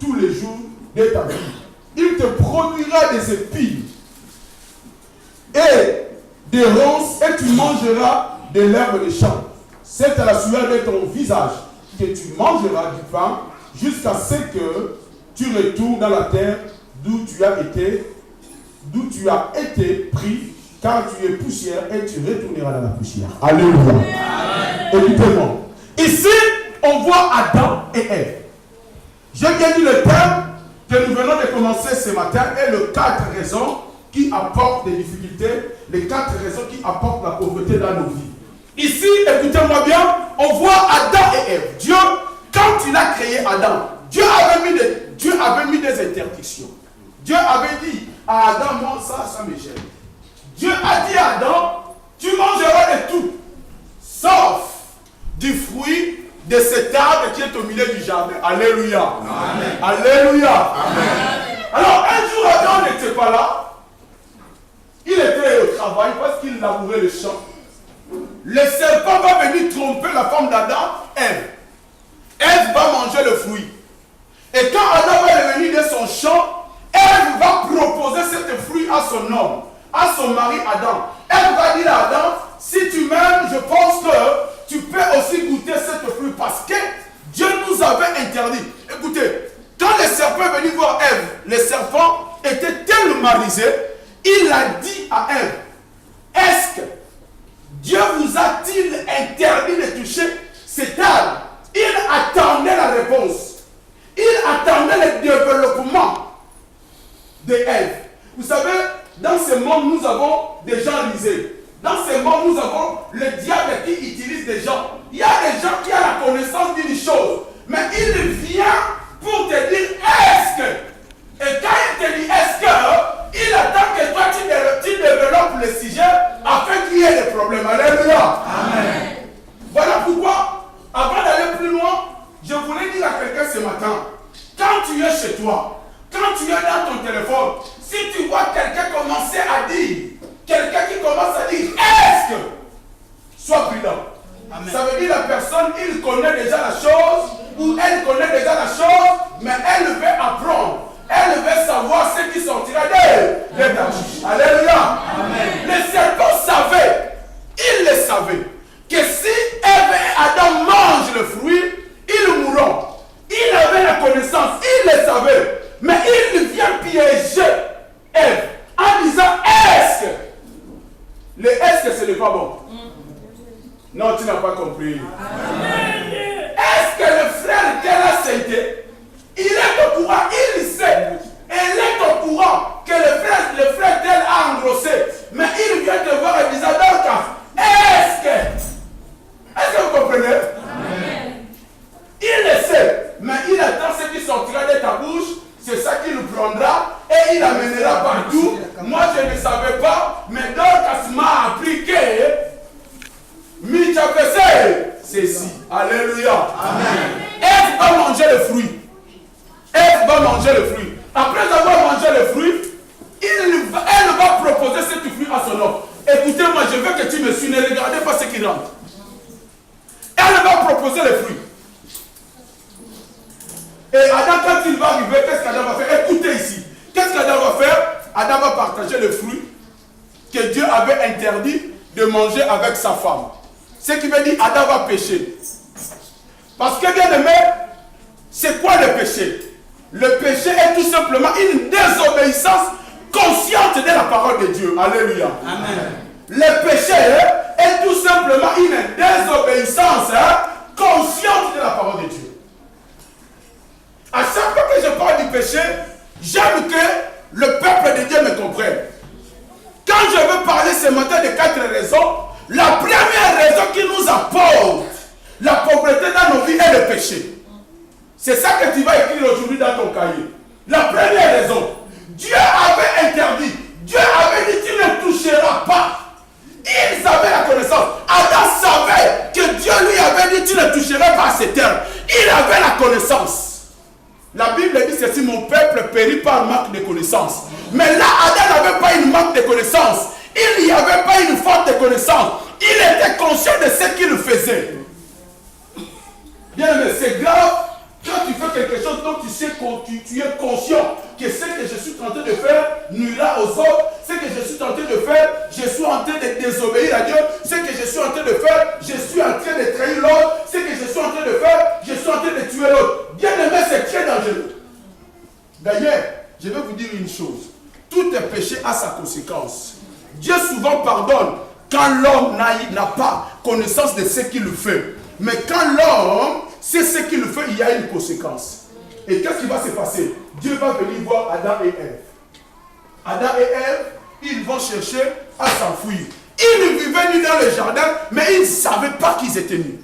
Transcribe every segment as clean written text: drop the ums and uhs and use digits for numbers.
tous les jours de ta vie. Il te produira des épines et des ronces et tu mangeras de l'herbe des champs. C'est à la sueur de ton visage que tu mangeras du pain jusqu'à ce que tu retournes dans la terre d'où tu as été pris, car tu es poussière et tu retourneras dans la poussière. Alléluia. Écoutez-moi. Ici, on voit Adam et Ève. J'ai bien dit le thème que nous venons de commencer ce matin est le 4 raisons qui apportent des difficultés, les 4 raisons qui apportent la pauvreté dans nos vies. Ici, écoutez-moi bien, on voit Adam et Ève. Dieu, quand il a créé Adam, Dieu avait mis des interdictions. Dieu avait dit à Adam, moi ça me gêne. Dieu a dit à Adam, tu mangeras de tout, sauf du fruit de cet arbre qui est au milieu du jardin. Alléluia. Amen. Alléluia. Amen. Alors un jour, Adam n'était pas là. Il était au travail parce qu'il labourait le champ. Le serpent va venir tromper la femme d'Adam, Ève. Ève va manger le fruit. Et quand Adam va revenir de son champ, Ève va proposer ce fruit à son homme, à son mari Adam. Ève va dire à Adam, si tu m'aimes, je pense que tu peux aussi goûter ce fruit parce que Dieu nous avait interdit. Écoutez, quand le serpent est venu voir Ève, le serpent était tellement risé, il a dit à Ève, est-ce que Dieu vous a-t-il interdit de toucher cet arbre? Il attendait la réponse. Il attendait le développement de Ève. Vous savez, dans ce monde, nous avons des gens risés. Dans ce monde, nous avons le diable qui utilise des gens. Il y a des gens qui ont la connaissance d'une chose, mais il vient pour te dire est-ce que. Et quand il te dit est-ce que, il attend que toi tu développes le sujet afin qu'il y ait des problèmes. Alléluia. Amen. Voilà pourquoi, avant d'aller plus loin, je voulais dire à quelqu'un ce matin, quand tu es chez toi, quand tu es dans ton téléphone, si tu vois quelqu'un commencer à dire, quelqu'un qui commence à dire est-ce que, sois prudent. Amen. Ça veut dire la personne, il connaît déjà la chose, ou elle connaît déjà la chose, mais elle veut apprendre. Elle veut savoir ce qui sortira de ta bouche. Alléluia. Amen. Le serpent savait, il le savait, que si Ève et Adam mangent le fruit, ils mourront. Il avait la connaissance, il le savait. Mais il vient piéger Ève en disant est-ce que. Le est-ce que ce n'est pas bon? Non, tu n'as pas compris. Amen. Est-ce que le frère qu'elle a cédé, il est au courant, il sait, elle est au courant que le frère d'elle a engrossé, mais il vient te voir et dit est-ce que vous comprenez? Amen. Il le sait, mais il attend ce qui sortira de ta bouche, c'est ça qu'il prendra et il amènera partout. Moi je ne savais pas, mais Dorcas m'a appris que ceci. Alléluia. Amen. Ève va manger le fruit. Ève va manger le fruit. Après avoir mangé le fruit, elle va proposer ce fruit à son homme. Écoutez-moi, je veux que tu me suis, ne regardez pas ce qui rentre. Elle va proposer le fruit. Et Adam, quand il va arriver, qu'est-ce qu'Adam va faire? Écoutez ici. Qu'est-ce qu'Adam va faire? Adam va partager le fruit que Dieu avait interdit de manger avec sa femme. Ce qui veut dire Adam va pécher. Parce que bien aimé, c'est quoi le péché? Le péché est tout simplement une désobéissance consciente de la parole de Dieu. Alléluia. Amen. Le péché est tout simplement une désobéissance consciente de la parole de Dieu. À chaque fois que je parle du péché, j'aime que le peuple de Dieu me comprenne. Quand je veux parler ce matin de 4 raisons, la première raison qui nous apporte la pauvreté dans nos vies est le péché. C'est ça que tu vas écrire aujourd'hui dans ton cahier. La première raison, Dieu avait interdit, Dieu avait dit tu ne toucheras pas. Ils avaient la connaissance. Adam savait que Dieu lui avait dit tu ne toucheras pas à cette terre. Il avait la connaissance. La Bible dit ceci, mon peuple périt par manque de connaissance. Mais là, Adam n'avait pas une manque de connaissance. Il n'y avait pas une faute de connaissance. Il était conscient de ce qu'il faisait. Bien aimé, c'est grave quand tu fais quelque chose dont tu sais tu es conscient que ce que je suis tenté de faire nuira aux autres, ce que je suis tenté de faire, je suis en train de désobéir à Dieu, ce que je suis en train de faire, je suis en train de trahir l'autre, ce que je suis en train de faire, je suis en train de tuer l'autre. Bien aimé, c'est très dangereux. D'ailleurs, je vais vous dire une chose. Tout péché a sa conséquence. Dieu souvent pardonne quand l'homme n'a pas connaissance de ce qu'il fait. Mais quand l'homme sait ce qu'il fait, il y a une conséquence. Et qu'est-ce qui va se passer? Dieu va venir voir Adam et Ève. Adam et Ève, ils vont chercher à s'enfuir. Ils ne vivaient ni dans le jardin, mais ils ne savaient pas qu'ils étaient nus.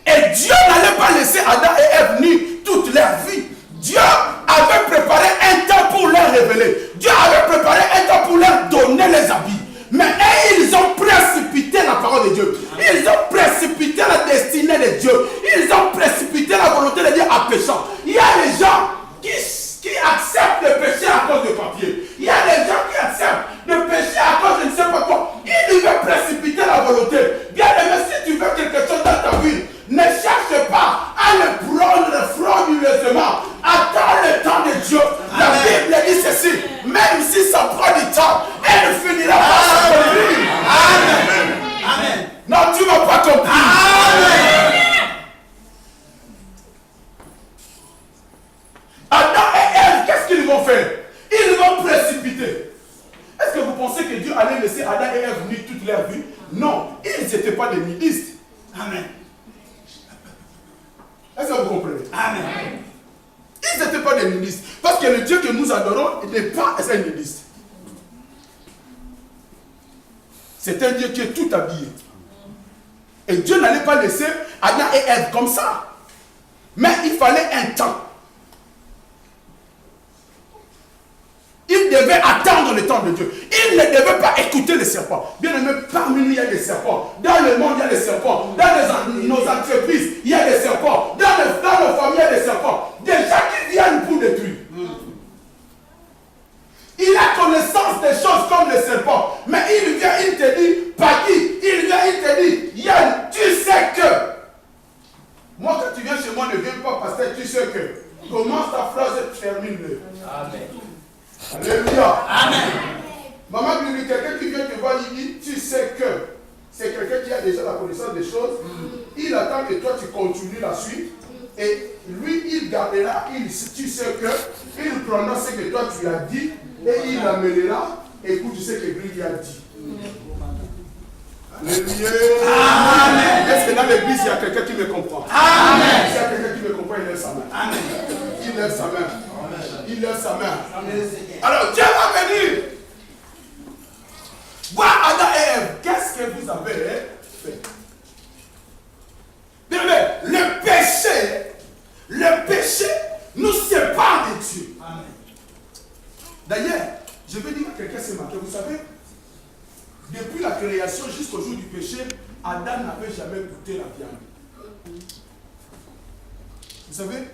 Et Dieu n'allait pas laisser Adam et Ève nus toute leur vie. Dieu avait préparé un temps pour leur révéler. Dieu avait préparé un temps pour leur donner les habits. Mais ils ont précipité la parole de Dieu. Ils ont précipité la destinée de Dieu. Ils ont précipité la volonté de Dieu en péchant. Il y a des gens qui acceptent le péché à cause de papier. Il y a des gens qui acceptent le péché à cause de ne sais pas quoi. Ils veulent précipiter la volonté. Bien aimé, si tu veux quelque chose dans ta vie, ne cherche pas à le prendre frauduleusement. Attends le temps de Dieu. La Bible dit ceci. Même si ça prend du temps, elle finira par s'accomplir. Amen. Amen. Non, tu ne vas pas comprendre. Amen. Adam et Ève, qu'est-ce qu'ils vont faire? Ils vont précipiter. Est-ce que vous pensez que Dieu allait laisser Adam et Ève nus toute leur vie? Non, ils n'étaient pas des nudistes. Amen. Est-ce que vous comprenez? Amen. Ils n'étaient pas des nudistes. Parce que le Dieu que nous adorons n'est pas un nudiste. C'est un Dieu qui est tout habillé. Et Dieu n'allait pas laisser Adam et Ève comme ça. Mais il fallait un temps. Il devait attendre le temps de Dieu. Il ne devait pas écouter les serpents. Bien aimé, parmi nous, il y a des serpents. Dans le monde, il y a des serpents. Dans nos entreprises, il y a des serpents. Dans nos familles, il y a des serpents. Des gens qui viennent pour détruire. Il a connaissance des choses comme les serpents. Mais il vient, il te dit, Paki, il vient, il te dit, Yann, tu sais que. Moi, quand tu viens chez moi, ne viens pas, pasteur, tu sais que. Commence ta phrase et termine-le. Amen. Alléluia. Amen. Maman, quelqu'un qui vient te voir, il dit, tu sais que. C'est quelqu'un qui a déjà la connaissance des choses. Il attend que toi, tu continues la suite. Et lui, il gardera, tu sais que, il prendra ce que toi, tu as dit, et il l'amènera. Écoute, tu sais que lui, a dit. Alléluia. Amen. Est-ce que dans l'église, il y a quelqu'un qui me comprend? Amen. S'il y a quelqu'un qui me comprend, il lève sa main. Amen. Il lève sa main. Il lève sa main. Alors Dieu va venir voir Adam et Ève. Qu'est-ce que vous avez fait? Bien, le péché nous sépare de Dieu. Amen. D'ailleurs, je vais dire à quelqu'un ce matin, vous savez, depuis la création jusqu'au jour du péché, Adam n'avait jamais goûté la viande. Vous savez,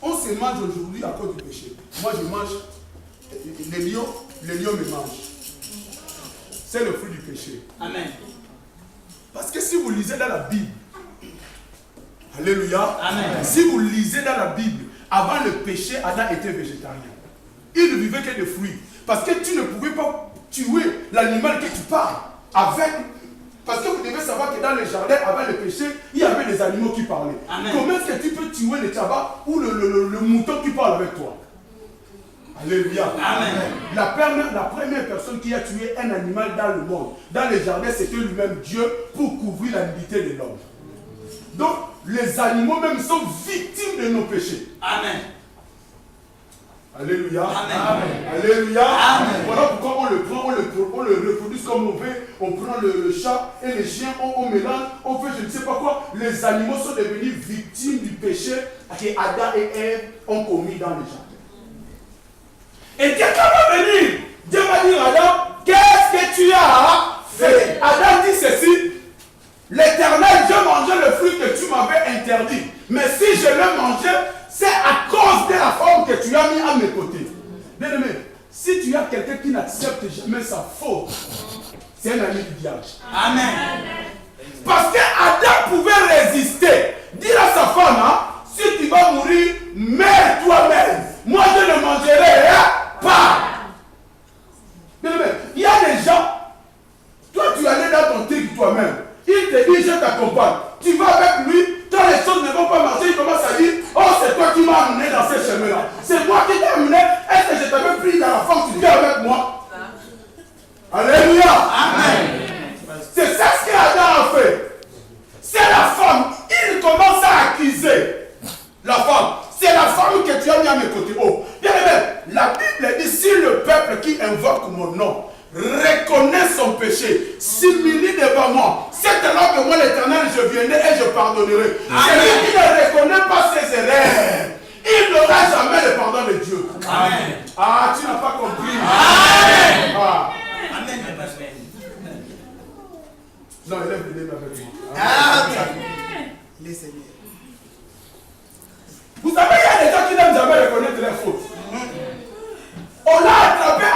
on se mange aujourd'hui à cause du péché. Moi, je mange, les lions me mangent. C'est le fruit du péché. Amen. Parce que si vous lisez dans la Bible, alléluia, amen. Si vous lisez dans la Bible, avant le péché, Adam était végétarien. Il ne vivait que de fruits. Parce que tu ne pouvais pas tuer l'animal que tu parles avec. Parce que vous devez savoir que dans le jardin, avant le péché, il y avait des animaux qui parlaient. Amen. Comment est-ce que tu peux tuer le tabac ou le mouton qui parle avec toi? Alléluia. Amen. La première personne qui a tué un animal dans le monde, dans le jardin, c'était lui-même Dieu pour couvrir la nudité de l'homme. Donc, les animaux même sont victimes de nos péchés. Amen. Alléluia. Amen. Alléluia. Amen. Voilà pourquoi on le prend, on le reproduit comme on veut. On prend le chat et les chiens, on mélange, on fait je ne sais pas quoi. Les animaux sont devenus victimes du péché que Adam et Ève ont commis dans le jardin. Et Dieu va venir. Dieu va dire à Adam, qu'est-ce que tu as fait? Adam dit ceci. L'Éternel, je mangeais le fruit que tu m'avais interdit. Mais si je le mangeais, c'est à cause de la forme que tu as mis à mes côtés. Bien aimé, si tu as quelqu'un qui n'accepte jamais sa faute, c'est un ami du diable. Amen. Parce que Adam pouvait résister. Dire à sa femme, hein, si tu vas toi-même. Il te dit, je t'accompagne. Tu vas avec lui, quand les choses ne vont pas marcher, il commence à dire, oh, c'est toi qui m'as amené dans ces chemins-là. C'est moi qui t'ai amené. Est-ce que je t'avais pris dans la forme, tu viens avec moi? Alléluia. Amen. C'est ça ce qu'Adam a fait. C'est la femme. Il commence à accuser la femme. C'est la femme que tu as mis à mes côtés. Oh, bien aimé, la Bible dit, si le peuple qui invoque mon nom reconnaît son péché, s'humilie devant moi, c'est alors que moi l'Éternel, je viendrai et je pardonnerai. Celui qui ne reconnaît pas ses erreurs, il n'aura jamais le pardon de Dieu. Amen. Ah, tu n'as pas compris. Amen. Ah. Amen. Non, élève les mains avec moi. Amen. Vous savez, il y a des gens qui n'aiment jamais reconnaître leurs fautes. On l'a attrapé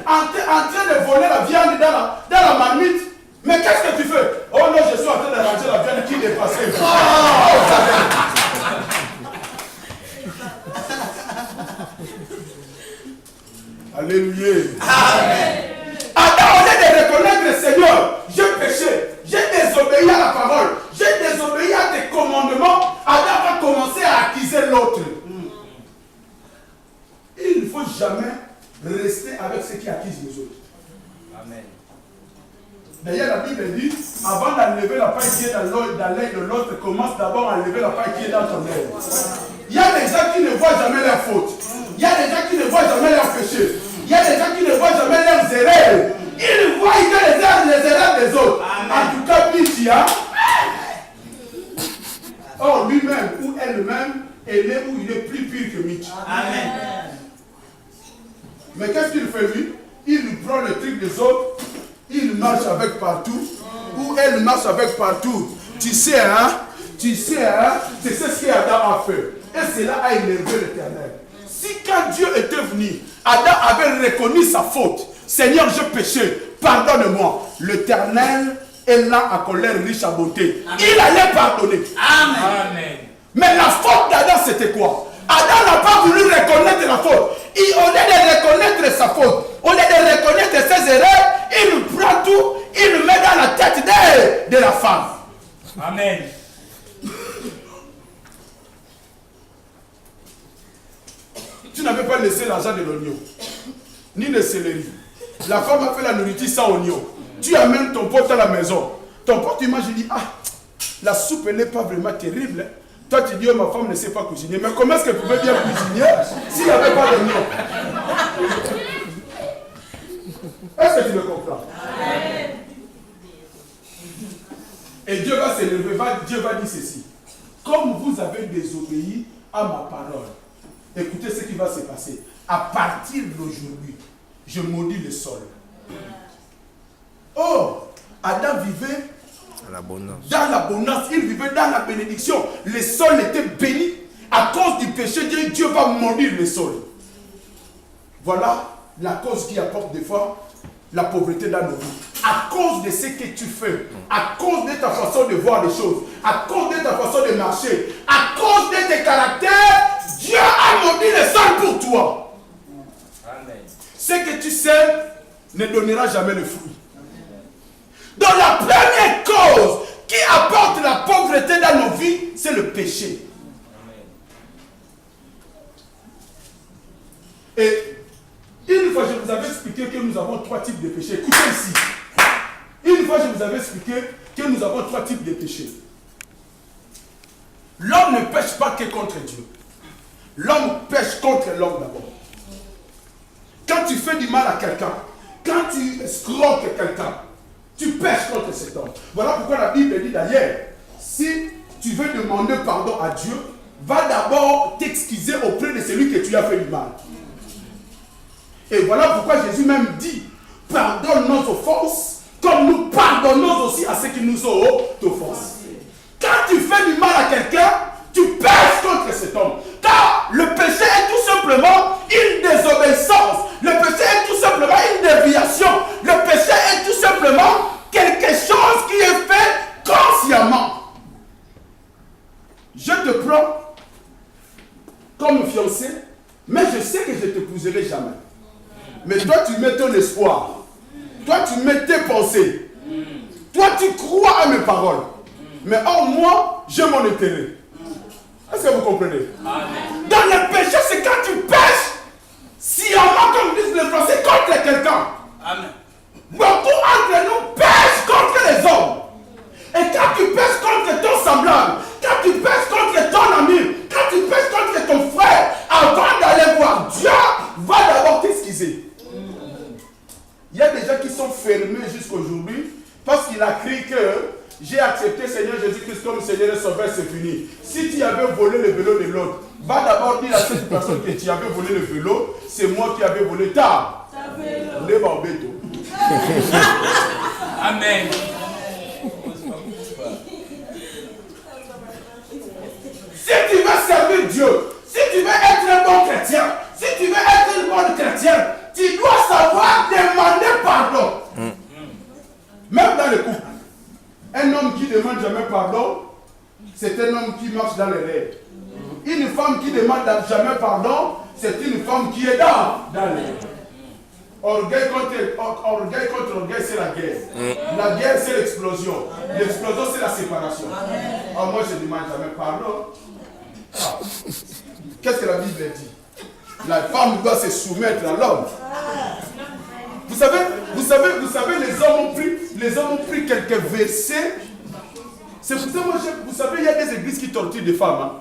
en train de voler la viande dans la marmite. Mais qu'est-ce que tu fais? Oh non, je suis en train de ranger la viande qui dépassait. Alléluia. Amen. Adam, au lieu de reconnaître, Seigneur, j'ai péché, j'ai désobéi à la parole, j'ai désobéi à tes commandements, Adam va commencer à accuser l'autre. Il ne faut jamais rester avec ceux qui accusent les autres. Amen. D'ailleurs, la Bible dit, avant d'enlever la paille qui est dans l'œil de l'autre, commence d'abord à enlever la paille qui est dans ton œil. Il y a des gens qui ne voient jamais leurs fautes. Il y a des gens qui ne voient jamais leurs péchés. Il y a des gens qui ne voient jamais leurs erreurs. Ils ne voient que les erreurs des autres. Amen. En tout cas, Michia, or lui-même ou elle-même, elle est où il est plus pire que Mitch. Amen. Mais qu'est-ce qu'il fait lui? Il prend le truc des autres, il marche avec partout, ou elle marche avec partout. Tu sais, c'est ce qu'Adam a fait. Et cela a énervé l'Éternel. Si quand Dieu était venu, Adam avait reconnu sa faute. Seigneur, j'ai péché, pardonne-moi. L'Éternel est là à colère riche à bonté. Amen. Il allait pardonner. Amen. Mais la faute d'Adam, c'était quoi? Adam n'a pas voulu reconnaître la faute. Au lieu de reconnaître sa faute, au lieu de reconnaître ses erreurs, il prend tout, il le met dans la tête de la femme. Amen. Tu n'avais pas laissé l'argent de l'oignon, ni le céleri. La femme a fait la nourriture sans oignon. Tu amènes ton pote à la maison. Ton pote, il mange, il dit, ah, la soupe, elle n'est pas vraiment terrible. Toi, tu dis, oh, ma femme ne sait pas cuisiner. Mais comment est-ce qu'elle pouvait bien cuisiner s'il n'y avait pas d'oignon? Est-ce que tu me comprends? Et Dieu va s'élever, Dieu va dire ceci. Comme vous avez désobéi à ma parole, écoutez ce qui va se passer. À partir d'aujourd'hui, je maudis le sol. Oh, Adam vivait dans l'abondance, il vivait dans la bénédiction. Le sol était béni. À cause du péché, Dieu va maudire le sol. Voilà la cause qui apporte des fois la pauvreté dans nos vies. À cause de ce que tu fais, à cause de ta façon de voir les choses, à cause de ta façon de marcher, à cause de tes caractères, Dieu a maudit le sol pour toi. Amen. Ce que tu sèmes ne donnera jamais le fruit. Donc la première cause qui apporte la pauvreté dans nos vies, c'est le péché. Et une fois, je vous avais expliqué que nous avons 3 types de péchés. Écoutez ici. Une fois, je vous avais expliqué que nous avons 3 types de péchés. L'homme ne pêche pas que contre Dieu. L'homme pêche contre l'homme d'abord. Quand tu fais du mal à quelqu'un, quand tu escroques quelqu'un, tu pêches contre cet homme. Voilà pourquoi la Bible dit d'ailleurs, si tu veux demander pardon à Dieu, va d'abord t'excuser auprès de celui que tu as fait du mal. Et voilà pourquoi Jésus même dit, pardonne nos offenses, comme nous pardonnons aussi à ceux qui nous ont offensés. Quand tu fais du mal à quelqu'un, tu pêches contre cet homme. Car le péché est tout simplement une désobéissance. Le péché est tout simplement une déviation. Le péché est tout simplement quelque chose qui est fait consciemment. Je te prends comme fiancé, mais je sais que je ne t'épouserai jamais. Mais toi, tu mets ton espoir. Toi, tu mets tes pensées. Toi, tu crois à mes paroles. Mais en moi, j'ai mon intérêt. Est-ce que vous comprenez? Dans le péché, c'est quand tu pêches sciemment, comme disent les Français, contre quelqu'un. Beaucoup entre nous pêchent contre les hommes. Et quand tu pêches contre ton semblable, quand tu pêches contre ton ami, quand tu pêches contre ton frère, avant d'aller voir Dieu, va d'abord t'excuser. Il y a des gens qui sont fermés jusqu'aujourd'hui parce qu'il a crié que j'ai accepté Seigneur Jésus-Christ comme Seigneur et Sauveur, c'est fini. Si tu avais volé le vélo de l'autre, va d'abord dire à cette personne que tu avais volé le vélo, c'est moi qui avais volé ta vélo. Amen. Si tu veux servir Dieu, si tu veux être un bon chrétien, si tu veux être une bonne chrétienne, tu dois savoir demander pardon. Même dans le couple. Un homme qui ne demande jamais pardon, c'est un homme qui marche dans les rêves. Une femme qui ne demande jamais pardon, c'est une femme qui est dans les rêves. Orgueil contre orgueil, c'est la guerre. La guerre, c'est l'explosion. L'explosion, c'est la séparation. Oh, moi, je ne demande jamais pardon. Ah. Qu'est-ce que la Bible dit? La femme doit se soumettre à l'homme. Vous savez, les hommes ont pris quelques versets. C'est pour ça, moi, vous savez, il y a des églises qui torturent des femmes. Hein.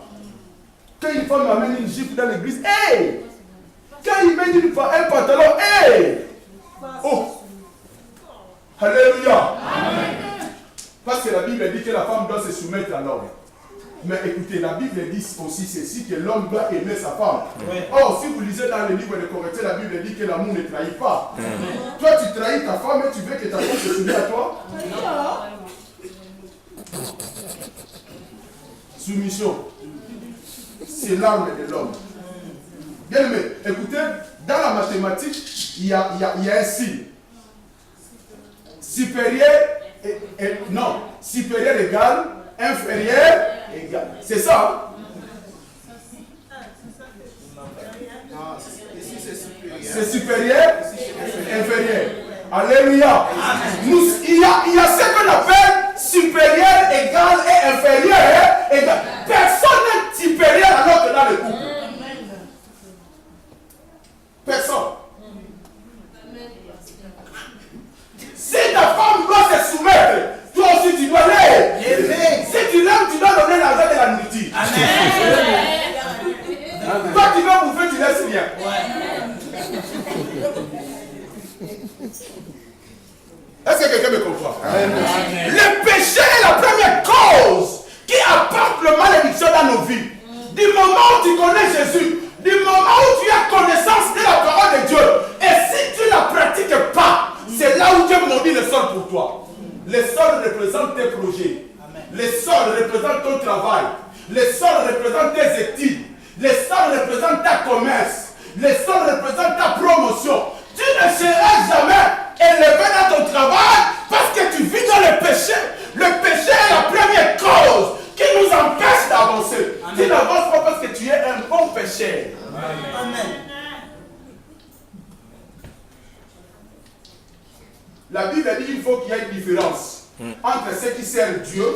Quand une femme amène une gifle dans l'église, hey! Quand il met un pantalon, hey! Oh! Alléluia! Parce que la Bible dit que la femme doit se soumettre à l'homme. Mais écoutez, la Bible dit aussi ceci, que l'homme doit aimer sa femme. Or, si vous lisez dans le livre de Corinthiens, la Bible dit que l'amour ne trahit pas. Toi, tu trahis ta femme et tu veux que ta femme se soumette à toi? Soumission. C'est l'âme de l'homme. Bien aimé, écoutez, dans la mathématique, il y a un signe. Supérieur égale, inférieur égale. C'est ça? C'est supérieur, inférieur. Alléluia. Il y a ce qu'on appelle supérieur égal et inférieur égal. Personne n'est supérieur à l'autre dans le couple. Personne. Si ta femme doit se soumettre, toi aussi tu dois l'aimer. Si tu l'aimes, tu dois donner l'argent de la nourriture. Toi tu vas bouffer, tu laisses rien. Est-ce que quelqu'un me comprend? Le péché est la première cause qui apporte la malédiction dans nos vies. Du moment où tu connais Jésus, du moment où tu as connaissance de la parole de Dieu, et si tu ne la pratiques pas, c'est là où Dieu maudit le sol pour toi. Le sol représente tes projets. Le sol représente ton travail. Le sol représente tes études. Le sol représente ta commerce. Le sol représente ta promotion. Tu ne seras jamais élevé dans ton travail parce que tu vis dans le péché. Le péché est la première cause qui nous empêche d'avancer. Tu n'avances pas parce que tu es un bon pécheur. Amen. La Bible dit qu'il faut qu'il y ait une différence entre ceux qui servent Dieu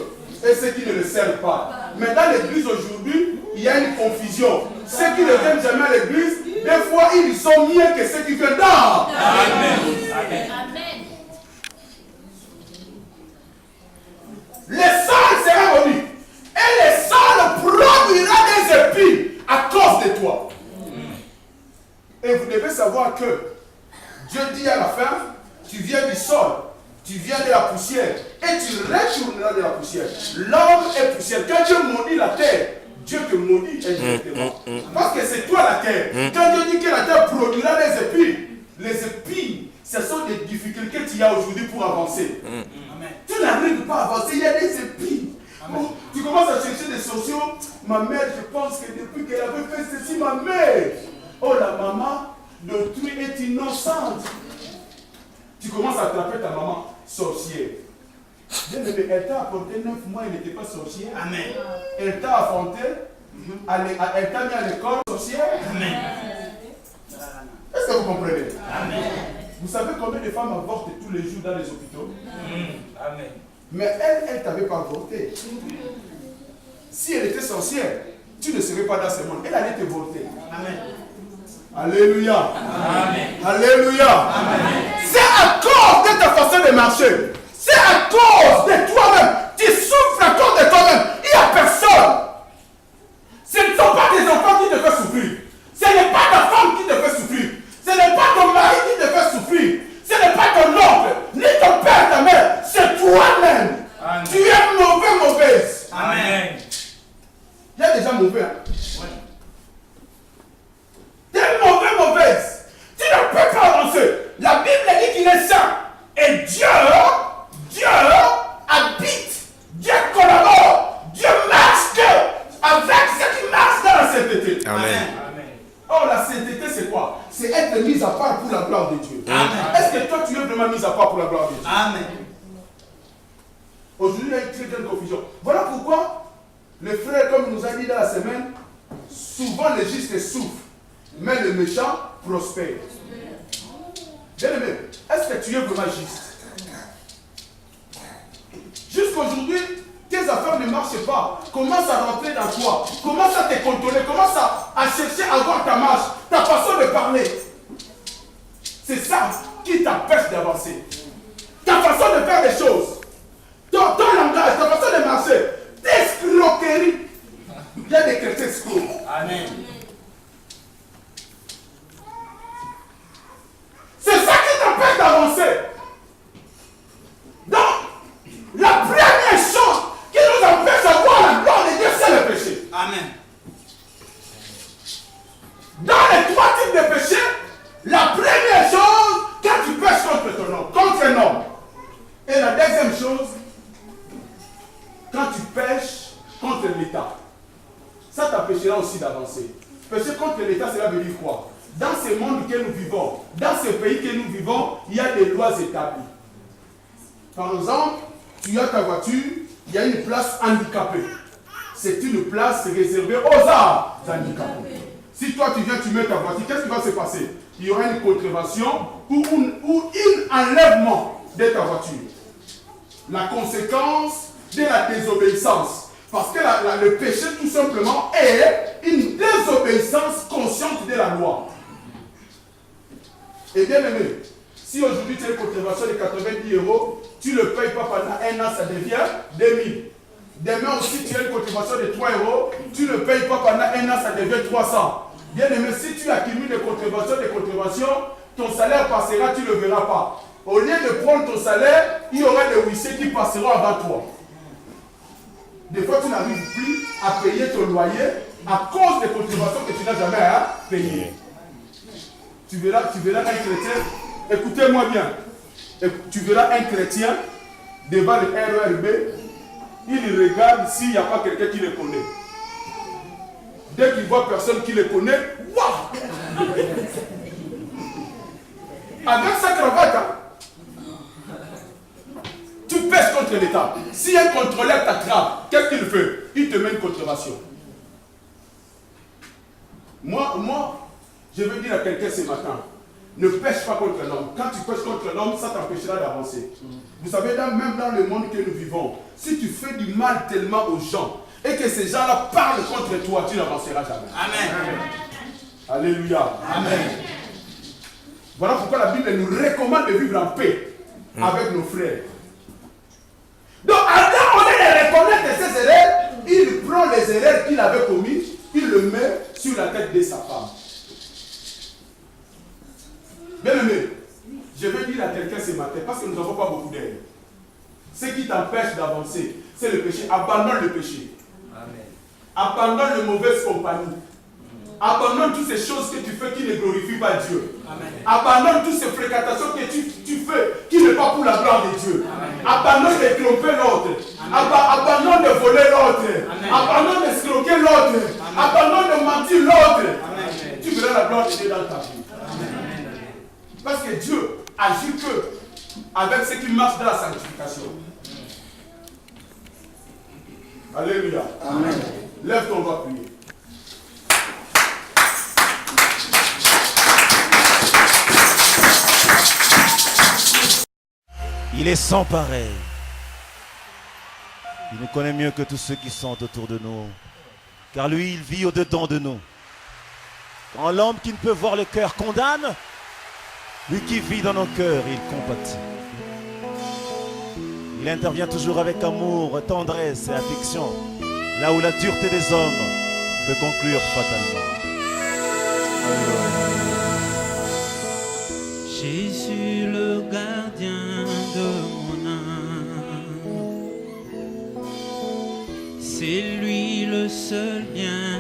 et ceux qui ne le servent pas. Mais dans l'église aujourd'hui, il y a une confusion. Ceux qui ne viennent jamais à l'église, des fois ils sont mieux que ceux qui viennent dans. Amen. Amen. Le sol sera maudit. Et le sol produira des épis à cause de toi. Et vous devez savoir que Dieu dit à la fin, tu viens du sol, tu viens de la poussière, et tu retourneras de la poussière. L'homme est poussière. Quand Dieu maudit la terre, Dieu te maudit indirectement. Parce que c'est toi la terre. Quand Dieu dit que la terre produira des épis, les épis, ce sont des difficultés que tu as aujourd'hui pour avancer. Tu n'arrives pas à avancer, il y a des épis. Oh, tu commences à chercher des sociaux. Ma mère, je pense que depuis qu'elle avait fait ceci, ma mère. Oh, la maman d'autrui est innocente. Tu commences à attraper ta maman sorcière. Elle t'a apporté 9 mois, elle n'était pas sorcière. Amen. Elle t'a affronté, elle t'a mis à l'école sorcière. Amen. Est-ce que vous comprenez? Amen. Vous savez combien de femmes avortent tous les jours dans les hôpitaux? Amen. Mais elle ne t'avait pas voté. Si elle était sorcière, tu ne serais pas dans ce monde. Elle allait te voter. Amen. Alléluia. Amen. Alléluia. Amen. C'est à cause de ta façon de marcher. C'est à cause de toi-même. Tu souffres à cause de toi-même. Il n'y a personne. Ce ne sont pas tes enfants qui te font souffrir. Ce n'est pas ta femme qui te fait souffrir. Ce n'est pas ton mari qui te fait souffrir. Ce n'est pas ton oncle, ni ton père, ta mère. C'est toi-même. Tu es mauvais, mauvaise. Amen. Il y a déjà mauvais. Hein? Ouais. Tu es mauvais, mauvaise. Tu ne peux pas avancer. La Bible dit qu'il est saint. Et Dieu habite. Dieu collabore. Dieu marche avec ceux qui marchent dans la sainteté. Amen. Or, la sainteté, c'est quoi? C'est être mis à part pour la gloire de Dieu. Est-ce que toi, tu es vraiment mis à part pour la gloire de Dieu? Amen. Aujourd'hui, il y a une très grande confusion. Voilà pourquoi les frères, comme il nous a dit dans la semaine, souvent les justes souffrent, mais le méchant prospère. Bien aimé, est-ce que tu es vraiment juste? Jusqu'aujourd'hui, tes affaires ne marchent pas. Commence à rentrer dans toi. Commence à te contrôler. Commence à chercher à voir ta marche, ta façon de parler. C'est ça qui t'empêche d'avancer. Ta façon de faire les choses. Ton langage, ta façon de marcher. T'escroqueries. Il y a des chrétiens escrocs. Amen. C'est ça qui t'empêche d'avancer. Donc, la première chose qui nous empêche d'avoir la gloire de Dieu, c'est le péché. Amen. Dans les trois types de péchés, la première chose, quand tu pêches contre un homme. Et la deuxième chose, quand tu pêches contre l'État. Ça t'empêchera aussi d'avancer. Pécher contre l'État, cela veut dire quoi? Dans ce monde que nous vivons, dans ce pays que nous vivons, il y a des lois établies. Par exemple, tu as ta voiture, il y a une place handicapée. C'est une place réservée aux arts handicapés. Si toi tu viens, tu mets ta voiture, qu'est-ce qui va se passer? Il y aura une contravention ou un enlèvement de ta voiture. La conséquence de la désobéissance. Parce que le péché, tout simplement, est une désobéissance consciente de la loi. Et bien aimé, si aujourd'hui tu as une contravention de 90 €, tu ne le payes pas pendant un an, ça devient 2000. Demain aussi, tu as une contravention de 3 €, tu ne payes pas pendant un an, ça devient 300. Bien aimé, si tu accumules des contraventions, ton salaire passera, tu ne le verras pas. Au lieu de prendre ton salaire, il y aura des huissiers qui passeront avant toi. Des fois, tu n'arrives plus à payer ton loyer à cause des contraventions que tu n'as jamais à payer. Tu verras un chrétien, écoutez-moi bien, tu verras un chrétien devant le RERB, il regarde s'il n'y a pas quelqu'un qui le connaît. Dès qu'il voit personne qui le connaît, waouh! Avec sa cravate, hein? Tu pèses contre l'État. Si un contrôleur t'attrape, qu'est-ce qu'il fait? Il te met une contravention. Moi, je veux dire à quelqu'un ce matin, ne pêche pas contre l'homme. Quand tu pêches contre l'homme, ça t'empêchera d'avancer. Vous savez, même dans le monde que nous vivons, si tu fais du mal tellement aux gens, et que ces gens-là parlent contre toi, tu n'avanceras jamais. Amen. Alléluia. Amen. Voilà pourquoi la Bible nous recommande de vivre en paix avec nos frères. Donc, Adam, au lieu de reconnaître ses erreurs, il prend les erreurs qu'il avait commises, il le met sur la tête de sa femme. Bien aimé, je vais dire à quelqu'un ce matin, parce que nous n'avons pas beaucoup d'aide. Ce qui t'empêche d'avancer, c'est le péché. Abandonne le péché. Amen. Abandonne les mauvaises compagnies. Abandonne toutes ces choses que tu fais qui ne glorifient pas Dieu. Amen. Abandonne toutes ces fréquentations que tu fais qui ne sont pas pour la gloire de Dieu. Amen. Abandonne de tromper l'autre. Abandonne de voler l'autre. Abandonne de escroquer l'autre. Abandonne de mentir l'autre. Tu verras la gloire de Dieu dans ta vie. Amen. Parce que Dieu agit que avec ceux qui marchent dans la sanctification. Alléluia. Amen. Lève ton doigt, prier. Il est sans pareil. Il nous connaît mieux que tous ceux qui sont autour de nous. Car lui, il vit au-dedans de nous. Quand l'homme qui ne peut voir le cœur condamne, lui qui vit dans nos cœurs, il compatit. Il intervient toujours avec amour, tendresse et affection, là où la dureté des hommes peut conclure fatalement. Jésus, le gardien de mon âme, c'est lui le seul bien